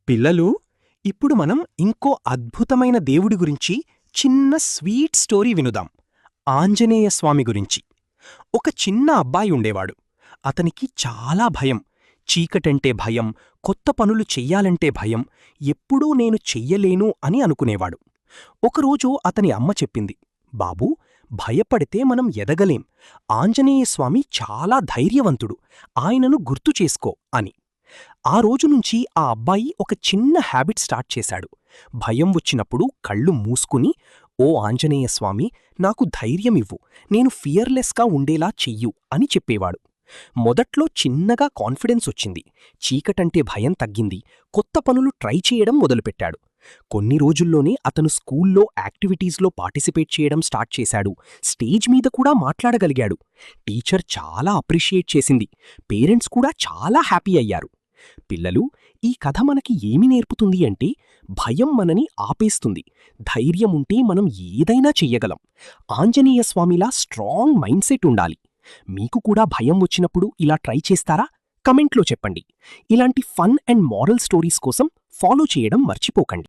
పిల్లలు, ఇప్పుడు మనం ఇంకో అద్భుతమైన దేవుడి గురించి చిన్న స్వీట్ స్టోరీ వినుదాం. ఆంజనేయ స్వామి గురించి. ఒక చిన్న అబ్బాయి ఉండేవాడు. అతనికి చాలా భయం. చీకటంటే భయం, కొత్త పనులు చెయ్యాలంటే భయం, ఎప్పుడూ నేను చెయ్యలేను అని అనుకునేవాడు. ఒకరోజు అతని అమ్మ చెప్పింది, బాబూ, భయపడితే మనం ఎదగలేం. ఆంజనేయస్వామి చాలా ధైర్యవంతుడు, ఆయనను గుర్తు చేసుకో అని. ఆ రోజునుంచి ఆ అబ్బాయి ఒక చిన్న హ్యాబిట్ స్టార్ట్ చేశాడు. భయం వచ్చినప్పుడు కళ్ళు మూసుకుని, ఓ ఆంజనేయస్వామి, నాకు ధైర్యమివ్వు, నేను ఫియర్లెస్గా ఉండేలా చెయ్యు అని చెప్పేవాడు. మొదట్లో చిన్నగా కాన్ఫిడెన్స్ వచ్చింది. చీకటంటే భయం తగ్గింది. కొత్త పనులు ట్రై చేయడం మొదలుపెట్టాడు. కొన్ని రోజుల్లోనే అతను స్కూల్లో యాక్టివిటీస్లో పార్టిసిపేట్ చేయడం స్టార్ట్ చేశాడు. స్టేజ్ మీద కూడా మాట్లాడగలిగాడు. టీచర్ చాలా అప్రిషియేట్ చేసింది. పేరెంట్స్ కూడా చాలా హ్యాపీ అయ్యారు. పిల్లలు, ఈ కథ మనకి ఏమి నేర్పుతుంది అంటే, భయం మనని ఆపేస్తుంది. ధైర్యముంటే మనం ఏదైనా చెయ్యగలం. ఆంజనేయస్వామిలా స్ట్రాంగ్ మైండ్ సెట్ ఉండాలి. మీకు కూడా భయం వచ్చినప్పుడు ఇలా ట్రై చేస్తారా? కమెంట్లో చెప్పండి. ఇలాంటి ఫన్ అండ్ మారల్ స్టోరీస్ కోసం ఫాలో చేయడం మర్చిపోకండి.